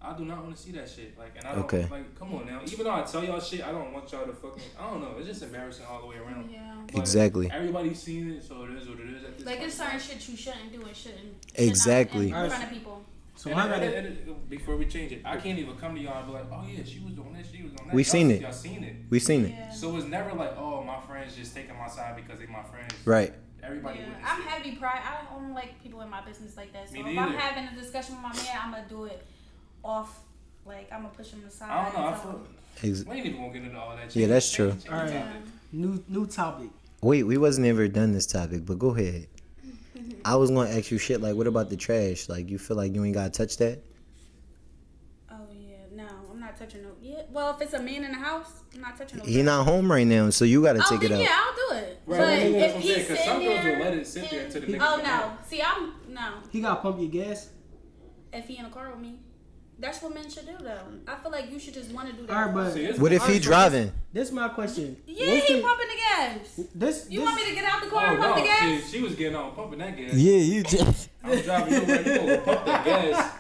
S2: I do not want to see that shit. Like, and I don't like. Come on now. Even though I tell y'all shit, I don't want y'all to fucking. I don't know. It's just embarrassing all the way around.
S3: Yeah.
S2: But
S1: exactly.
S2: Everybody's seen it, so it is what it is.
S3: Like, it's certain shit you shouldn't do and shouldn't.
S1: Exactly.
S3: In front of people.
S2: So before we change it, I can't even come to y'all and be like, oh yeah, she was doing this, she was doing that.
S1: We've seen it.
S2: Y'all seen it.
S1: We've seen it.
S3: Yeah.
S2: So it's never like, oh, my friends just taking my side because they my friends.
S1: Right.
S2: Everybody.
S3: Yeah. I'm heavy pride. I don't like people in my business like that. So if I'm having a discussion with my man, I'm gonna do it off. Like, I'm gonna push him aside.
S2: I don't know. I feel. We ain't even gonna get into all that.
S1: Yeah, that's true.
S4: All right. New topic.
S1: Wait, we wasn't ever done this topic, but go ahead. I was gonna ask you shit like, what about the trash? Like, you feel like you ain't gotta touch that?
S3: Oh yeah, no, I'm not touching no. Yeah, well, if it's a man in the house, I'm not touching no.
S1: He not home right now, so you gotta take it out.
S3: Yeah, I'll do it.
S2: Right,
S3: but
S2: if
S3: he's sitting
S2: some girls
S3: there,
S2: will let it sit there until the nigga.
S3: Oh no, see, no.
S4: He gotta pump your gas.
S3: If he in a car with me. That's what men should do, though. I feel like you should just want to do that.
S4: All right, but
S1: what if he driving?
S4: This is my question.
S3: Yeah, he pumping the gas. You want me to get out the car and pump the gas?
S2: She was getting on pumping that gas.
S1: Yeah, you just.
S2: I'm driving over. You gonna pump that gas?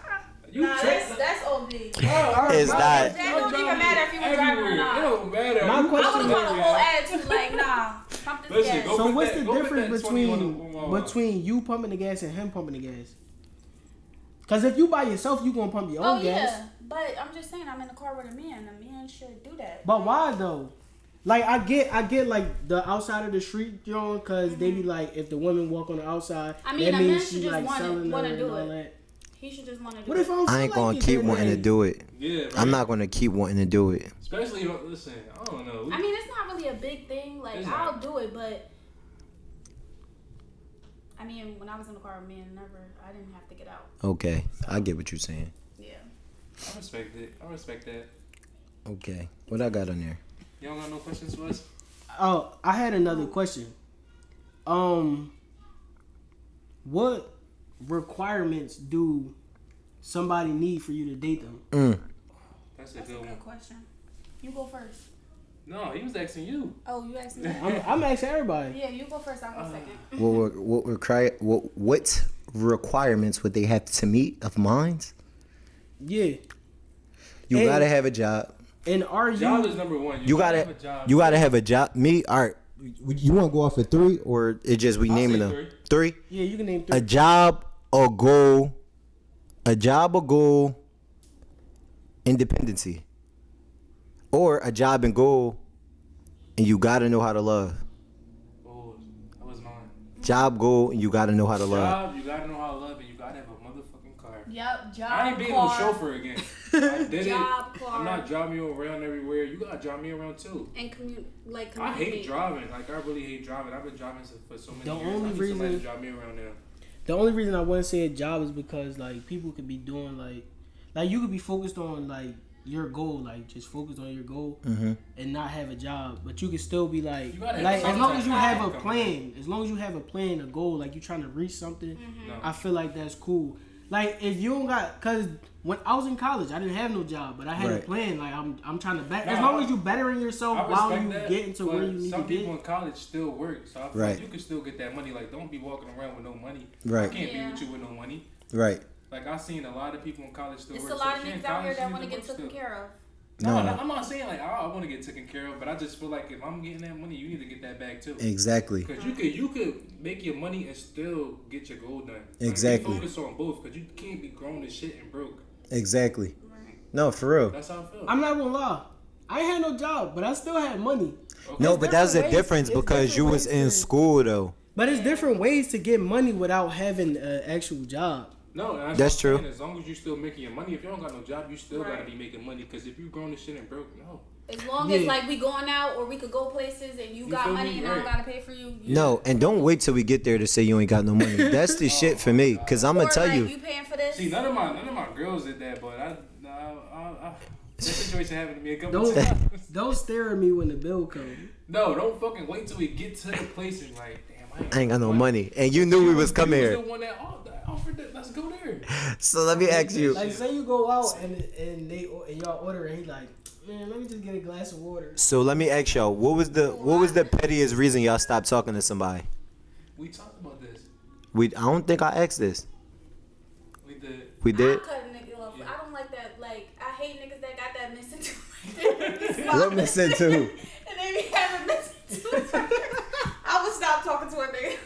S3: That's OD.
S1: It's not.
S3: That don't even matter if you was driving or not.
S2: It don't matter.
S4: My question
S3: I would have called a whole attitude like, nah, pump this gas.
S4: So what's the difference between you pumping the gas and him pumping the gas? Because if you by yourself, you gonna pump your own gas.
S3: Yeah, but I'm just saying, I'm in the car with a man. A man should do that.
S4: But why though? Like, I get like the outside of the street, John, because they be like, if the women walk on the outside,
S3: I mean,
S4: that
S3: a man
S4: means
S3: should
S4: she like
S3: just
S4: selling
S3: want
S4: her
S3: to do
S4: and all
S3: it.
S4: that.
S3: He should just want to do
S4: What
S3: it.
S4: if I don't
S1: I ain't gonna keep wanting to do it.
S2: Yeah, right.
S1: I'm not gonna keep wanting to do it.
S2: Especially, listen, I don't know.
S3: I mean, it's not really a big thing. Like, I'll do it, but I mean, when I was in the car with me, I didn't have to get out.
S1: Okay, I get what you're saying.
S3: Yeah.
S2: I respect it. I respect that.
S1: Okay, what I got on there?
S2: You don't got no questions for us?
S4: Oh, I had another question. What requirements do somebody need for you to date them?
S2: That's a
S3: That's
S2: good
S3: a
S2: one.
S3: good question. You go first.
S2: No, he was asking you.
S3: Oh, you asked me.
S4: I'm asking everybody.
S3: Yeah, you go first. I'll go second.
S1: What requirements would they have to meet of mine?
S4: Yeah.
S1: You gotta have a job.
S4: And are you?
S2: Job is number one.
S1: You gotta have a job. Me, all right. You want to go off of 3 or it just we naming them? 3.
S4: Yeah, you can name 3.
S1: A job, a goal, A job, a goal, independency, or a job and goal, and you gotta know how to love.
S2: Oh, that was mine.
S1: Job, goal, and you gotta know how to love.
S2: Job, you gotta know how to love, and you gotta have a motherfucking car.
S3: Yep, job.
S2: I ain't being no chauffeur again. I did
S3: Job,
S2: it.
S3: car.
S2: I'm not driving you around everywhere. You gotta drive me around too.
S3: And
S2: I hate driving. Like I really hate driving. I've been driving for so many
S4: The
S2: years.
S4: only
S2: I need
S4: reason-
S2: somebody to drive me around now.
S4: The only reason I wouldn't say a job is because like people could be doing like you could be focused on like your goal, like just focus on your goal and not have a job, but you can still be like
S2: You gotta have
S4: as
S2: some
S4: long
S2: type
S4: as you
S2: of
S4: have a
S2: income,
S4: plan, as long as you have a plan, a goal, like you trying to reach something.
S2: No.
S4: I feel like that's cool. Like if you don't got, cause when I was in college, I didn't have no job, but I had a
S1: Right.
S4: plan. Like I'm trying to as
S2: Nah,
S4: long as you bettering yourself
S2: I
S4: while
S2: respect
S4: you
S2: that,
S4: get into
S2: but
S4: where you need
S2: some
S4: to
S2: people
S4: get.
S2: in college still work, so I feel
S1: Right.
S2: like you can still get that money. Like, don't be walking around with no money.
S1: Right.
S2: I can't
S3: Yeah.
S2: be with you with no money.
S1: Right.
S2: Like, I've seen a lot of people in college still
S3: It's
S2: work.
S3: a lot
S2: so
S3: of
S2: if you're in
S3: niggas out here
S2: college,
S3: that
S2: you
S3: want to
S2: need
S3: get
S2: work
S3: taken
S2: still.
S3: care of.
S2: No,
S1: No.
S2: I'm not saying like I want to get taken care of, but I just feel like if I'm getting that money, you need to get that back too.
S1: Exactly.
S2: Because you could make your money and still get your goal done. Like,
S1: Exactly.
S2: you focus on both because you can't be grown as shit and broke.
S1: Exactly. No, for real.
S2: That's how I feel.
S4: I'm not gonna lie, I ain't had no job, but I still had money.
S2: Okay.
S1: No, but that's the
S4: different ways-
S1: difference
S4: it's
S1: because you
S4: different
S1: was
S4: ways
S1: in
S4: to-
S1: school though.
S4: But it's different ways to get money without having an actual job.
S2: No, and
S1: That's
S2: what I'm
S1: true.
S2: saying, as long as you still making your money, if you don't got no job, you still
S3: Right.
S2: gotta be making money. Because if you grown as shit and broke, no.
S3: As long
S4: Yeah.
S3: as like we going out or we could go places and you got
S2: feel
S3: money
S2: me?
S3: and I don't
S2: Right.
S3: gotta pay for you.
S1: No, and don't wait till we get there to say you ain't got no money. That's the shit for me. Cause I'm
S3: Or
S1: gonna tell
S3: like,
S1: you.
S3: you paying for this.
S2: See, none of my girls did that, but I that situation happened to me a couple
S4: Don't
S2: times.
S4: don't stare at me when the bill comes.
S2: No, don't fucking wait till we get to the place and like, damn,
S1: I ain't got no money, and you knew we was coming
S2: You
S1: here.
S2: was the one that offered that. Let's go there.
S1: So let me ask you.
S4: Like say you go out and y'all order and he like, man, let me just get a glass of water.
S1: So let me ask y'all. What was the pettiest reason y'all stopped talking to somebody?
S2: We talked about this.
S1: I don't think I asked this.
S2: We did.
S1: We did.
S3: I cut a nigga off.
S2: Yeah.
S3: I don't like that. Like I hate niggas that got that missing tooth.
S1: What missing tooth?
S3: And they be having missing tooth. I would stop talking to a nigga.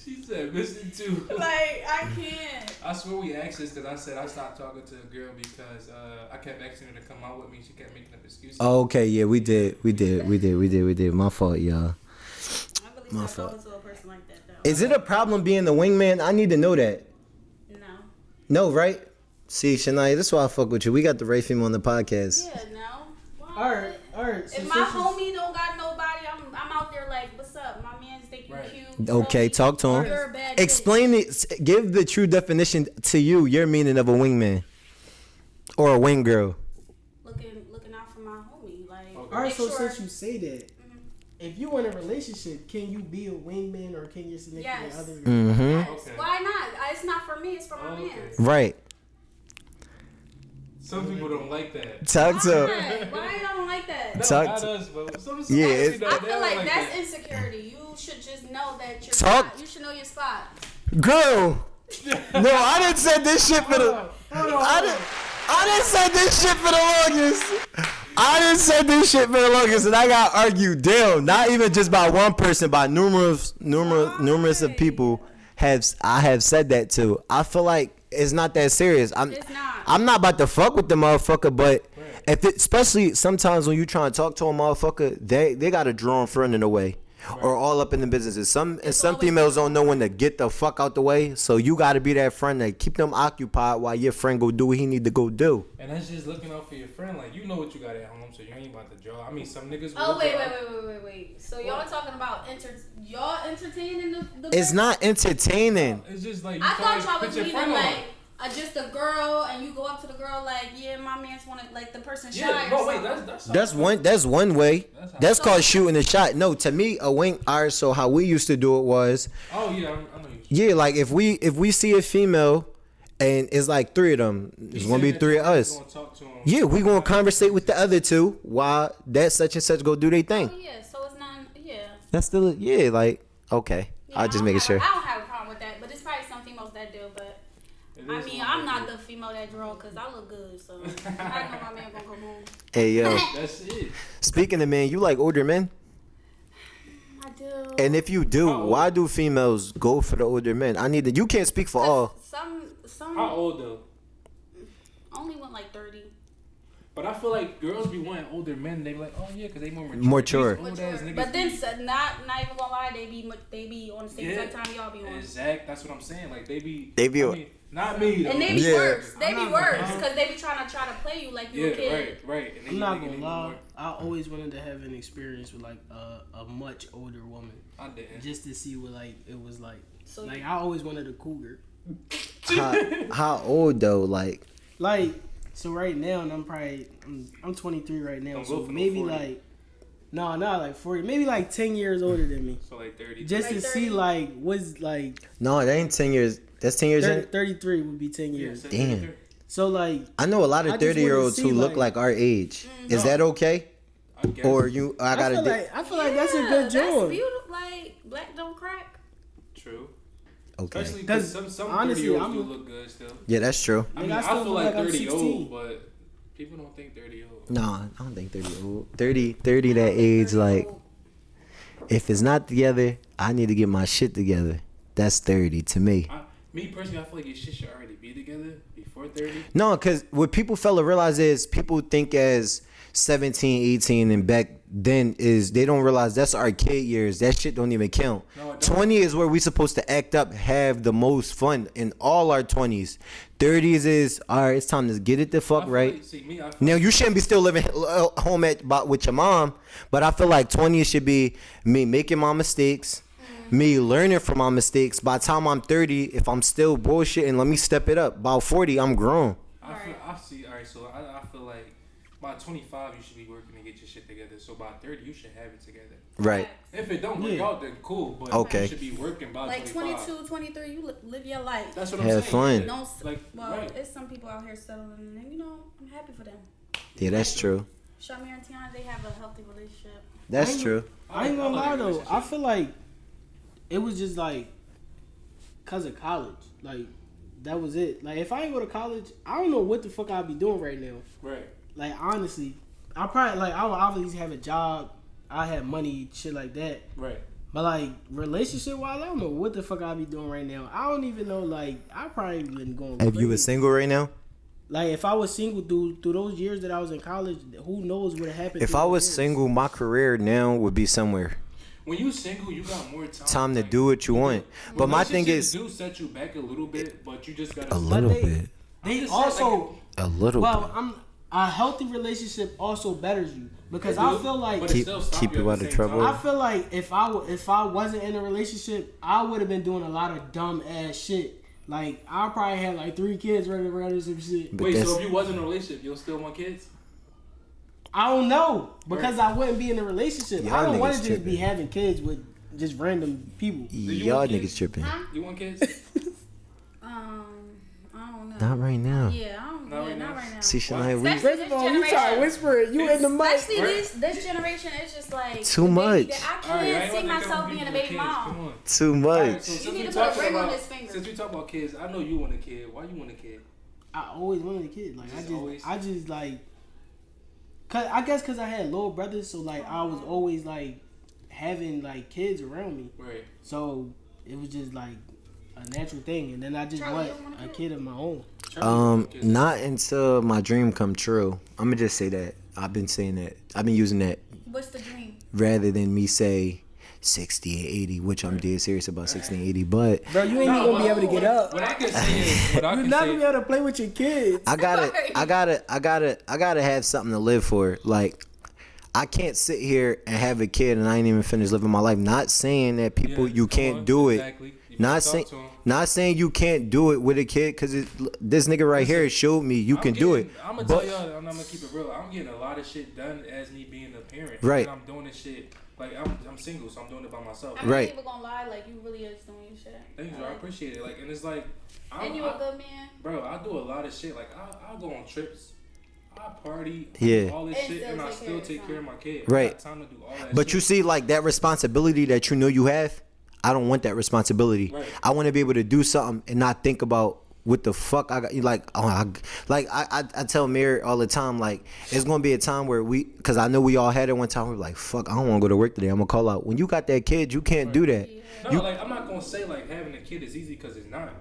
S2: She said, "Missing too."
S3: Like I can't.
S2: I swear we asked this because I said I stopped talking to a girl because I kept asking her to come out with me. She kept making up excuses.
S1: Okay, yeah, we did. My fault, y'all.
S3: I really
S1: My
S3: stopped
S1: fault.
S3: talking to a person like that though.
S1: Is it a problem being the wingman? I need to know that.
S3: No.
S1: No, right? See, Shania, this is why I fuck with you. We got the Ray female on the podcast.
S3: Yeah, no. Why?
S4: All right.
S3: If my homie don't got nobody, I'm out there like, what's up? My man's think you
S2: Right.
S3: cute.
S1: Okay, talk to him.
S3: You're a bad
S1: Explain it. Give the true definition to you. Your meaning of a wingman or a wing girl.
S3: bitch. Looking out for my homie. Like,
S2: Okay.
S4: All right,
S3: make
S4: so
S3: sure-
S4: since you say that, if you in a relationship, can you be a wingman or can your significant
S3: Yes.
S4: other?
S1: Mm-hmm.
S3: Yes.
S2: Okay.
S3: Why not? It's not for me. It's for my
S2: Okay.
S3: man.
S1: Right.
S2: Some people don't like that.
S1: Talk to.
S3: Why y'all don't like that?
S2: No,
S1: Talk
S2: not
S1: to-
S2: us, but some
S1: Yeah,
S2: actually
S1: it's-
S2: don't-
S3: I
S2: they
S3: feel
S2: don't
S3: like that's
S2: that.
S3: insecurity. You should just know that you're
S1: Talk-
S3: spot. You should know your spot.
S1: Girl. No, I didn't say this shit for the. I didn't say this shit for the longest. I didn't say this shit for the longest, and I got argued down. Not even just by one person, by numerous of people. I have said that too. I feel like it's not that serious.
S3: It's not.
S1: I'm not about to fuck with the motherfucker, but if it, especially sometimes when you try to talk to a motherfucker, they got to draw in front in a way. Or all up in the businesses. Some
S3: always-
S1: females don't know when to get the fuck out the way, so you got to be that friend that keep them occupied while your friend go do what he need to go do.
S2: And that's just looking out for your friend. Like, you know what you got at home, so you ain't about to draw. I mean, some niggas.
S3: Oh
S2: will
S3: wait.
S2: draw.
S3: So y'all talking about y'all entertaining the
S1: It's not entertaining.
S2: It's just like you
S3: I
S2: trying
S3: thought
S2: to
S3: y'all
S2: put
S3: was
S2: your
S3: meaning
S2: friend on.
S3: like just a girl, and you go up to the girl like, yeah, my man's wanted like the person shy
S2: Yeah,
S3: or
S2: no, wait,
S3: something.
S2: that's
S1: That's one way.
S2: That's how-
S1: That's called shooting a shot. No, to me, a wing. Alright, so how we used to do it was,
S2: Oh yeah, I know you.
S1: yeah, like if we see a female, and it's like three of them, there's gonna be three of us.
S2: Gonna talk to him.
S1: Yeah, we gonna conversate with the other two while that such and such go do their thing.
S3: Oh yeah, so it's not. Yeah.
S1: That's still like okay.
S3: Yeah,
S1: I'll just making sure.
S3: I don't have a problem with that, but it's probably some females that do. But
S2: It
S3: I
S2: is
S3: mean,
S2: what
S3: I'm
S2: it
S3: not
S2: is.
S3: the female that draw because I look good, so I know my man gonna come home.
S1: Hey yo,
S2: That's it.
S1: speaking of men, you like older men?
S3: I do.
S1: And if you do, why do females go for the older men? I need to. You can't speak for all.
S3: some.
S2: How old though?
S3: Only went like 30.
S2: But I feel like girls be wanting older men. They be like, oh yeah, because they more mature.
S1: Mature.
S3: But then not even gonna lie, they be on the same exact time y'all be on.
S2: Exact. That's what I'm saying. Like they be.
S1: I
S2: mean, not me though.
S3: And they be worse. They be worse because they be trying to play you like you a kid.
S2: Right. And
S4: I'm not gonna lie. I always wanted to have an experience with like a much older woman.
S2: I didn't.
S4: Just to see what like it was like.
S3: So
S4: like I always wanted a cougar.
S1: How old though? Like
S4: so right now, and I'm 23 right now.
S2: Don't
S4: So
S2: go for
S4: maybe
S2: 40.
S4: like not like 40, maybe like 10 years older than me.
S2: So like 30.
S4: Just
S3: like
S4: to
S3: 30.
S4: see like what's like.
S1: no, that ain't 10 years. That's 10 years.
S4: 33 would be 10 years.
S1: Damn.
S4: So like
S1: I know a lot of
S4: I just
S1: 30-year-olds
S4: wanna
S1: who
S4: see,
S1: look like our age.
S3: Mm-hmm.
S1: Is that okay?
S2: I guess.
S1: Or you? I gotta.
S4: I feel like that's a good
S3: That's
S4: job.
S3: beautiful. Like black don't crack.
S2: True.
S1: Okay.
S2: Especially because some
S4: honestly,
S2: 30-years do look good still.
S1: Yeah, that's true.
S2: I mean,
S4: I
S2: I
S4: still
S2: feel
S4: look
S2: like
S4: like I'm
S2: 30
S4: 16.
S2: old, but people don't think 30 old.
S1: Nah, I don't think 30 old. 30 that age. Like, if it's not together, I need to get my shit together. That's 30 to me.
S2: Me personally, I feel like your shit should already be together before 30.
S1: No, because what people fail to realize is people think as 17, 18, and back then is they don't realize that's arcade years. That shit don't even count.
S2: No, it don't.
S1: 20 is where we supposed to act up, have the most fun in all our 20s. 30s is, all right, it's time to get it the fuck right.
S2: Like, see, me, I feel
S1: Now, you shouldn't be still living home with your mom, but I feel like 20 should be me making my mistakes, me learning from my mistakes. By the time I'm 30, if I'm still bullshitting, let me step it up. By 40, I'm grown.
S2: I see. All right, so I feel like by 25 you should be working to get your shit together. So by 30 you should have it together.
S1: Right.
S2: If it don't work out, then cool. But
S1: Okay.
S2: you should be working by
S3: Like
S2: 25.
S3: 22, 23, you live your life.
S2: That's what I'm
S1: Have
S2: saying.
S1: fun.
S3: No,
S2: Like,
S3: well,
S2: right.
S3: it's some people out here settling, and you know, I'm happy for them.
S1: Yeah, that's true.
S3: Shamir and Tiana, they have a healthy relationship.
S1: That's true.
S4: I ain't gonna
S2: like
S4: lie
S2: a
S4: though.
S2: relationship.
S4: I feel like it was just like cause of college. Like that was it. Like if I ain't go to college, I don't know what the fuck I'd be doing right now.
S2: Right.
S4: Like honestly, I probably like I would obviously have a job. I have money, shit like that.
S2: Right.
S4: But like relationship wise, I don't know what the fuck I'd be doing right now. I don't even know. Like I probably been going.
S1: If you
S4: crazy.
S1: was single right now?
S4: Like if I was single through those years that I was in college, who knows what happened?
S1: If
S4: through
S1: I
S4: those
S1: was
S4: years.
S1: single, my career now would be somewhere.
S2: When you single, you got more time.
S1: Time to
S2: like,
S1: do what you want. But my thing
S2: relationships
S1: is
S2: do set you back a little bit, but you just gotta
S1: a little
S4: they-
S1: bit.
S4: They
S2: just
S4: also.
S2: saying, like,
S1: A little
S4: Well,
S1: bit.
S4: a healthy relationship also betters you because
S2: It
S4: I
S2: do,
S4: feel like
S2: but it
S1: Keep-
S2: still stop
S1: keep you
S2: at
S1: out
S2: the
S1: of
S2: same
S1: trouble.
S2: time.
S4: I feel like if I wasn't in a relationship, I would have been doing a lot of dumb ass shit. Like I probably had like 3 kids running around or some shit.
S1: But
S2: Wait,
S1: that's-
S2: so if you wasn't in a relationship, you'll still want kids?
S4: I don't know because I wouldn't be in a relationship.
S1: Y'all
S4: I don't want
S1: niggas
S4: to just be
S1: tripping.
S4: having kids with just random people.
S2: you
S1: Y'all
S2: want kids?
S1: niggas tripping.
S2: You want kids?
S3: I don't know.
S1: Not right now.
S3: Yeah, I don't.
S2: Not
S3: Yeah,
S2: right
S3: not
S2: now?
S3: right now.
S1: See, Shania, we
S3: Especially this generation.
S4: whispering. You in the mic.
S3: Especially this generation, it's just like
S1: Too
S3: the baby-
S1: much.
S3: I
S2: All right,
S3: can't
S2: ain't
S3: see
S2: about to
S3: myself
S2: come
S3: being a
S2: with
S3: baby
S2: kids.
S3: mom.
S2: Come on.
S1: too
S2: All
S1: much.
S2: right, so
S3: You
S2: since
S3: need
S2: we
S3: to put a
S2: talking
S3: ring on
S2: about-
S3: his finger.
S2: Since we talk about kids, I know you want a kid. Why you want a kid?
S4: I always wanted a kid. Like
S2: Just always?
S4: I just like, cause I had little brothers, so like I was always like having like kids around me.
S2: Right.
S4: So it was just like a natural thing, and then I just
S3: Charlie,
S4: want
S3: you don't want a
S4: a
S3: kid?
S4: kid of my own.
S1: Not until my dream come true. I'm gonna just say that. I've been saying that. I've been using that
S3: What's the dream?
S1: rather than me say 60 and 80, which I'm dead serious about 60 and 80. But
S4: Bro, you ain't even gonna be able to get up.
S2: What I can say is, what I
S4: You're
S2: can
S4: not
S2: say,
S4: gonna be able to play with your kids.
S1: I gotta have something to live for. Like, I can't sit here and have a kid and I ain't even finished living my life. Not saying that people
S2: Yeah,
S1: you
S2: come
S1: can't
S2: on,
S1: do it.
S2: exactly. You
S1: Not
S2: gotta
S1: saying
S2: talk to 'em.
S1: not saying you can't do it with a kid, because this nigga right here showed me you can do it.
S2: I'm gonna
S1: But
S2: tell y'all, I'm gonna keep it real. I'm getting a lot of shit done as me being a parent.
S1: Right.
S2: And I'm doing this shit. Like, I'm single, so I'm doing it by myself.
S3: I'm
S1: Right.
S3: not even gonna lie, like you really is doing your shit.
S2: Thanks, bro. I appreciate it. Like, and it's like,
S3: And you a good man.
S2: bro, I do a lot of shit. Like, I'll go on trips. I party.
S1: Yeah.
S2: Do all this
S3: And
S2: shit,
S3: still
S2: and I
S3: take
S2: still
S3: care of
S2: take
S3: your
S2: care of my kid.
S1: Right.
S2: I got time to do all that
S1: But
S2: shit.
S1: you see, like, that responsibility that you know you have, I don't want that responsibility.
S2: Right.
S1: I want to be able to do something and not think about what the fuck I got. You like, I tell Mary all the time, like, it's gonna be a time where because I know we all had it one time. We're like, fuck, I don't want to go to work today. I'm gonna call out. When you got that kid, you can't do that.
S2: No, like I'm not gonna say like having a kid is easy because it's not.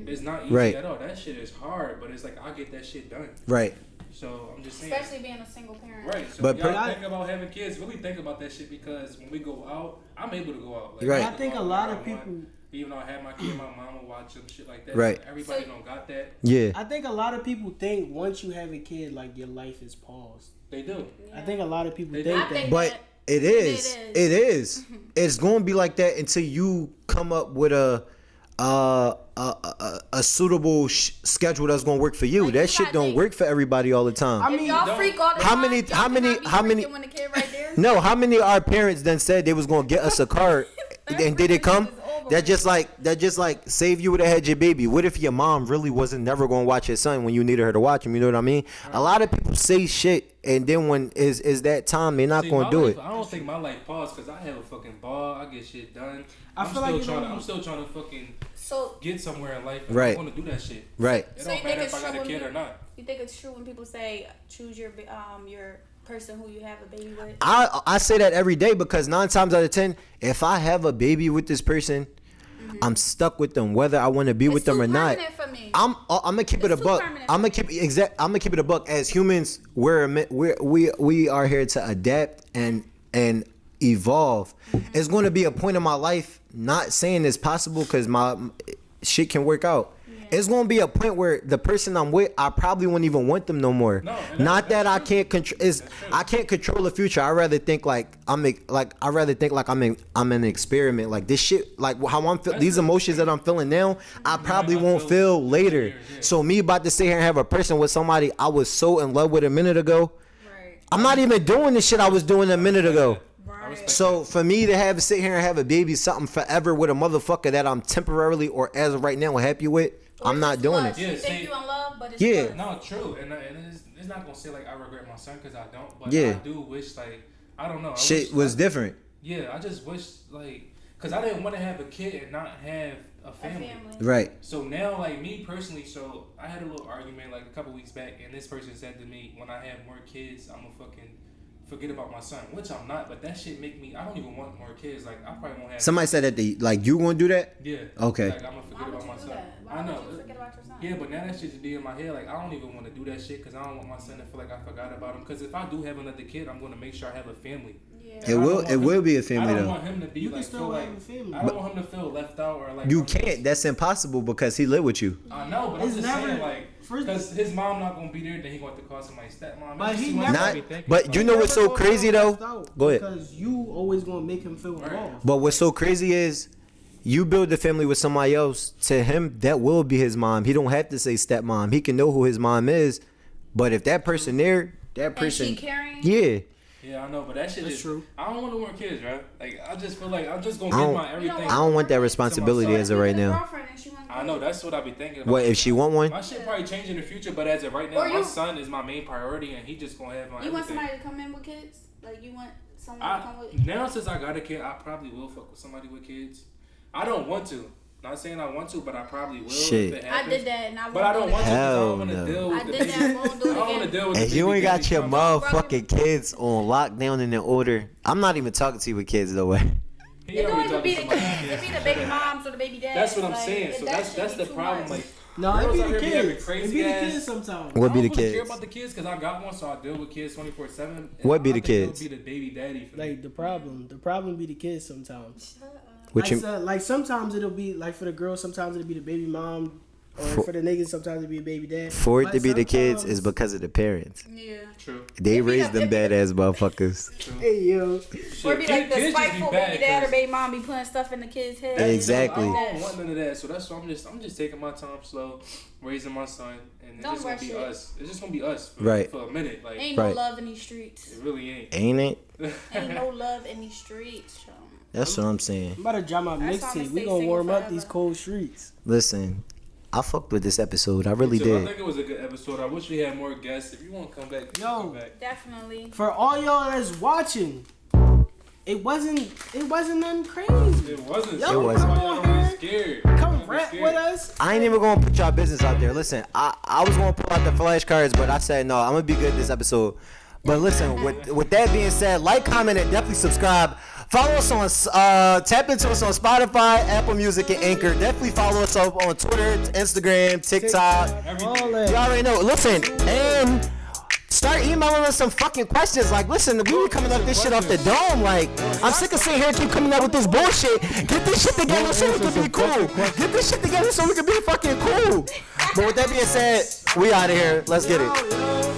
S2: It's not easy at all. That shit is hard, but it's like I get that shit done.
S1: Right.
S2: So I'm just saying.
S3: Especially being a single parent.
S2: Right. So
S1: but
S2: y'all think about having kids. Really think about that shit because when we go out, I'm able to go out. Like,
S1: right.
S4: I think a lot of people.
S2: Even though I had my kid, my mom will watch them, shit like that.
S1: Right.
S2: Everybody don't got that.
S1: Yeah.
S4: I think a lot of people think once you have a kid, like your life is paused.
S2: They do.
S4: I think a lot of people think that.
S1: But it is. It's going to be like that until you come up with a suitable schedule that's going to work for you. Like that shit don't work for everybody all the time.
S3: I mean, y'all freak all the time. How many? When the kid right there?
S1: No, how many of our parents then said they was going to get us a car and did it come? That just like save you would have had your baby. What if your mom really wasn't never gonna watch your son when you needed her to watch him? You know what I mean? A lot of people say shit, and then when is that time, they're not gonna do it.
S2: I don't think my life paused because I have a fucking ball. I get shit done. I'm still trying to fucking get somewhere in life.
S1: Right.
S2: I want to do that shit.
S1: Right.
S2: It don't matter if I got a kid or not.
S3: You think it's true when people say choose your person who you have a baby with?
S1: I say that every day because 9 times out of 10, if I have a baby with this person, I'm stuck with them whether I want to be with them or not.
S3: For me.
S1: I'm gonna keep it a buck. I'm gonna keep it a buck. As humans, we are here to adapt and evolve. It's going to be a point in my life. Not saying it's possible because my shit can work out. It's gonna be a point where the person I'm with, I probably won't even want them no more. Not that I can't control. I can't control the future. I rather think I'm an experiment. Like this shit, like how I'm these emotions that I'm feeling now, I probably won't feel later. So me about to sit here and have a person with somebody I was so in love with a minute ago. Right. I'm not even doing the shit I was doing a minute ago. Right. So for me to sit here and have a baby, something forever with a motherfucker that I'm temporarily or as of right now happy with. I'm not doing it.
S3: You think you in love, but it's love.
S2: No, true, and it's not gonna say like I regret my son because I don't, but I do wish like I don't know.
S1: Shit was different.
S2: Yeah, I just wish like because I didn't want to have a kid and not have a family.
S1: Right.
S2: So now, like me personally, so I had a little argument like a couple weeks back, and this person said to me, when I have more kids, I'm gonna fucking forget about my son, which I'm not, but that shit make me, I don't even want more kids. Like I probably won't have.
S1: Somebody said that you gonna do that?
S2: Yeah.
S1: Okay.
S2: Like I'm gonna forget about my son.
S3: Why would you forget about your son?
S2: Yeah, but now that shit just be in my head. Like I don't even want to do that shit because I don't want my son to feel like I forgot about him. Because if I do have another kid, I'm gonna make sure I have a family.
S1: Yeah. It will be a family though.
S2: I don't want him to be like feel like a family. I don't want him to feel left out or like.
S1: You can't. That's impossible because he live with you.
S2: I know, but I'm just saying like. Because his mom not gonna be there, then he going to call somebody's stepmom.
S4: But he
S1: never. But you know what's so crazy though? Go ahead.
S4: Because you always gonna make him feel involved.
S1: But what's so crazy is, you build a family with somebody else. To him, that will be his mom. He don't have to say stepmom. He can know who his mom is. But if that person there, that person,
S3: and she carrying?
S1: Yeah.
S2: Yeah, I know, but that shit is
S4: true.
S2: I don't want no more kids, right? Like I just feel like I'm just gonna give my everything.
S1: I don't want that responsibility as of right now.
S2: I know that's what I be thinking about.
S1: What if she want one?
S2: My shit probably change in the future, but as of right now, my son is my main priority, and he just gonna have my.
S3: You want somebody to come in with kids? Like you want someone to come with?
S2: Now since I got a kid, I probably will fuck with somebody with kids. I don't want to. Not saying I want to, but I probably will.
S1: Shit.
S2: If it
S3: I did that, and I
S2: but I don't want to. I don't want
S1: no.
S2: to deal with the baby.
S3: I don't want to
S2: deal with.
S1: If you ain't got your motherfucking kids on lockdown in the order, I'm not even talking to you with kids though. Way.
S3: It don't even be the kids. It be the baby moms or the baby dads.
S2: That's what I'm saying. So that's the problem. Like.
S4: No, it be the kids. It be the kids sometimes.
S1: What be the
S2: kids? I don't really
S1: kids?
S2: care about the kids because I got one, so I deal with kids 24/7.
S1: What be the kids?
S2: Be the baby daddy for me.
S4: Like the problem be the kids sometimes. Like sometimes it'll be like for the girls, sometimes it'll be the baby mom, or for the niggas, sometimes it'll be a baby dad.
S1: For it to be the kids is because of the parents.
S3: Yeah,
S2: true.
S1: They raised them badass motherfuckers.
S4: Hey yo,
S3: or be like the spiteful baby dad or baby mom be putting stuff in the kids' head.
S1: Exactly.
S2: I don't want none of that, so that's why I'm just taking my time slow, raising my son, and it's just gonna be us. It's just gonna be us for a minute. Like
S3: ain't no love in these streets.
S2: It really ain't.
S1: Ain't it?
S3: Ain't no love in these streets.
S1: That's what I'm saying.
S4: I'm about to drop my mixtape. We gonna warm up these cold streets.
S1: Listen, I fucked with this episode. I really did.
S2: I think it was a good episode. I wish we had more guests. If you want to come back, come back.
S3: Definitely.
S4: For all y'all that's watching, it wasn't nothing crazy.
S2: It wasn't.
S4: Yo,
S1: it wasn't.
S4: Come on here.
S2: Scared.
S4: Come rap with us.
S1: I ain't even gonna put y'all business out there. Listen, I was gonna pull out the flashcards, but I said no. I'm gonna be good this episode. But listen, with that being said, like, comment, and definitely subscribe. Follow us on, tap into us on Spotify, Apple Music, and Anchor. Definitely follow us up on Twitter, Instagram, TikTok. You already know. Listen, and start emailing us some fucking questions. Like, listen, we be coming up this shit off the dome. Like, I'm sick of sitting here and keep coming up with this bullshit. Get this shit together so we can be cool. Get this shit together so we can be fucking cool. But with that being said, we out of here. Let's get it.